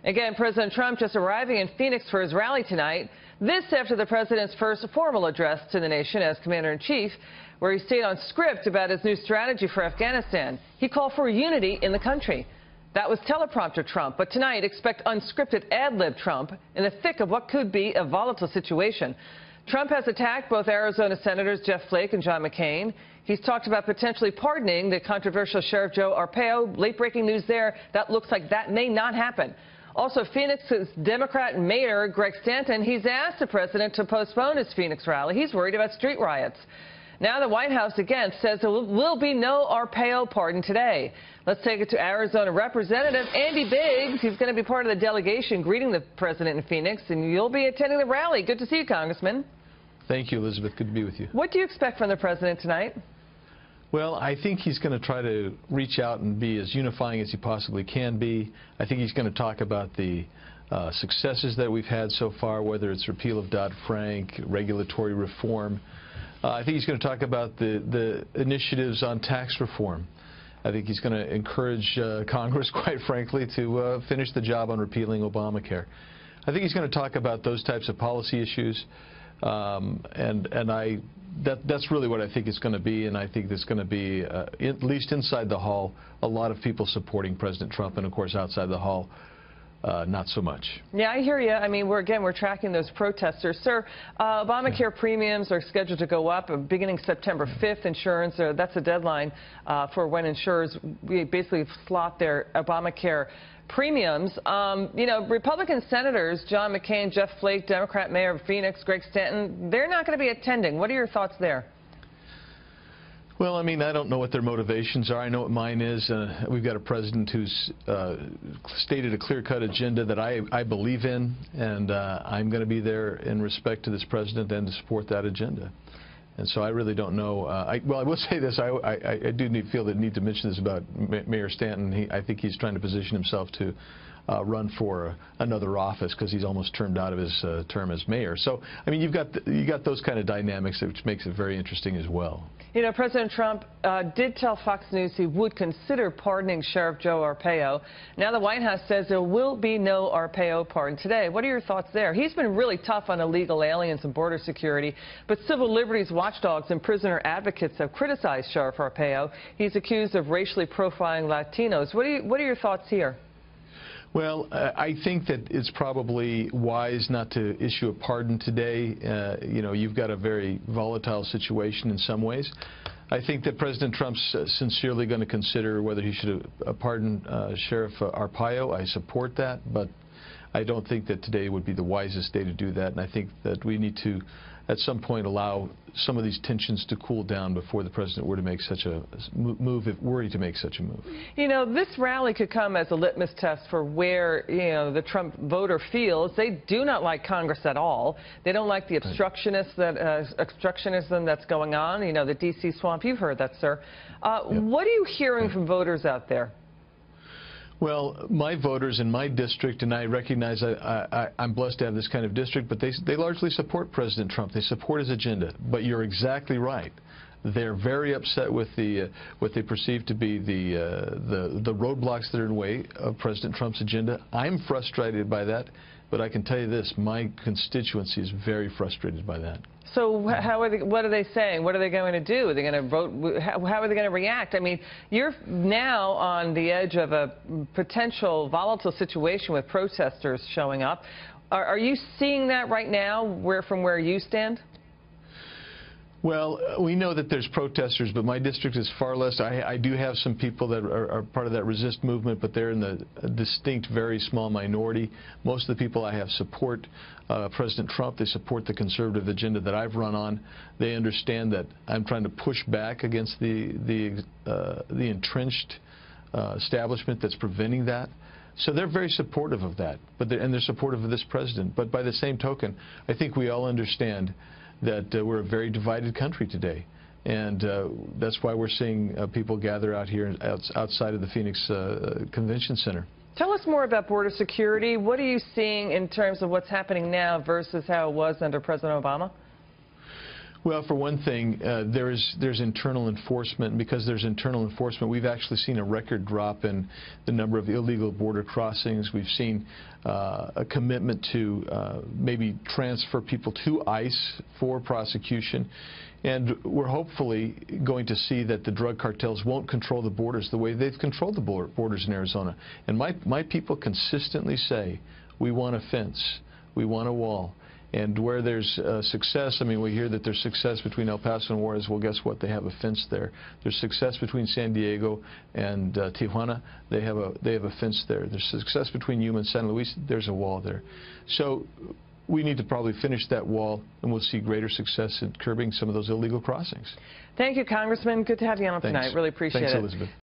Again, President Trump just arriving in Phoenix for his rally tonight. This after the president's first formal address to the nation as commander-in-chief, where he stayed on script about his new strategy for Afghanistan. He called for unity in the country. That was teleprompter Trump, but tonight expect unscripted ad-lib Trump in the thick of what could be a volatile situation. Trump has attacked both Arizona Senators Jeff Flake and John McCain. He's talked about potentially pardoning the controversial Sheriff Joe Arpaio. Late-breaking news there. That looks like that may not happen. Also, Phoenix's Democrat mayor, Greg Stanton, he's asked the president to postpone his Phoenix rally. He's worried about street riots. Now the White House again says there will be no Arpaio pardon today. Let's take it to Arizona Representative Andy Biggs. He's going to be part of the delegation greeting the president in Phoenix, and you'll be attending the rally. Good to see you, Congressman. Thank you, Elizabeth. Good to be with you. What do you expect from the president tonight? Well, I think he's going to try to reach out and be as unifying as he possibly can be. I think he's going to talk about the successes that we've had so far, whether it's repeal of Dodd-Frank, regulatory reform. I think he's going to talk about the initiatives on tax reform. I think he's going to encourage Congress, quite frankly, to finish the job on repealing Obamacare. I think he's going to talk about those types of policy issues, that's really what I think it's going to be, and I think there's going to be, at least inside the hall, a lot of people supporting President Trump, and of course outside the hall, not so much. Yeah, I hear you. I mean, we're tracking those protesters. Sir, Obamacare premiums are scheduled to go up beginning September 5th. Insurance, that's a deadline for when insurers basically slot their Obamacare premiums. You know, Republican senators, John McCain, Jeff Flake, Democrat Mayor of Phoenix, Greg Stanton, they're not going to be attending. What are your thoughts there? Well, I mean, I don't know what their motivations are. I know what mine is. We've got a president who's stated a clear-cut agenda that I believe in, and I'm going to be there in respect to this president and to support that agenda. And so I really don't know. Well, I will say this. I do feel the need to mention this about Mayor Stanton. I think he's trying to position himself to run for another office because he's almost termed out of his term as mayor. So, I mean, you got those kind of dynamics, which makes it very interesting as well. You know, President Trump did tell Fox News he would consider pardoning Sheriff Joe Arpaio. Now the White House says there will be no Arpaio pardon today. What are your thoughts there? He's been really tough on illegal aliens and border security, but civil liberties watchdogs and prisoner advocates have criticized Sheriff Arpaio. He's accused of racially profiling Latinos. What are your thoughts here? Well, I think that it's probably wise not to issue a pardon today. You know, you've got a very volatile situation in some ways. I think that President Trump's sincerely going to consider whether he should pardon Sheriff Arpaio. I support that, but I don't think that today would be the wisest day to do that. And I think that we need to, at some point, allow some of these tensions to cool down before the president were to make such a move, were he to make such a move. You know, this rally could come as a litmus test for where, you know, the Trump voter feels. They do not like Congress at all. They don't like the obstructionism that's going on. You know, the D.C. swamp. You've heard that, sir. What are you hearing from voters out there? Well, my voters in my district, and I recognize I'm blessed to have this kind of district, but they largely support President Trump. They support his agenda. But you're exactly right. They're very upset with what they perceive to be the roadblocks that are in the way of President Trump's agenda. I'm frustrated by that, but I can tell you this, my constituency is very frustrated by that. So what are they saying? What are they going to do? Are they going to vote? How are they going to react? I mean, you're now on the edge of a potential volatile situation with protesters showing up. Are you seeing that right now from where you stand? Well, we know that there's protesters, but my district is far less. I do have some people that are part of that resist movement, but they're in the distinct, very small minority. Most of the people I have support President Trump. They support the conservative agenda that I've run on. They understand that I'm trying to push back against the entrenched establishment that's preventing that. So they're very supportive of that, and they're supportive of this president. But by the same token, I think we all understand that we're a very divided country today, and that's why we're seeing people gather out here outside of the Phoenix Convention Center. Tell us more about border security. What are you seeing in terms of what's happening now versus how it was under President Obama? Well, for one thing, there's internal enforcement, and because there's internal enforcement, we've actually seen a record drop in the number of illegal border crossings. We've seen a commitment to maybe transfer people to ICE for prosecution, and we're hopefully going to see that the drug cartels won't control the borders the way they've controlled the borders in Arizona. And my people consistently say, we want a fence, we want a wall. And where there's success, I mean, we hear that there's success between El Paso and Juarez. Well, guess what? They have a fence there. There's success between San Diego and Tijuana. They have a fence there. There's success between Yuma and San Luis. There's a wall there. So we need to probably finish that wall, and we'll see greater success in curbing some of those illegal crossings. Thank you, Congressman. Good to have you on tonight. Really appreciate it. Thanks, Elizabeth.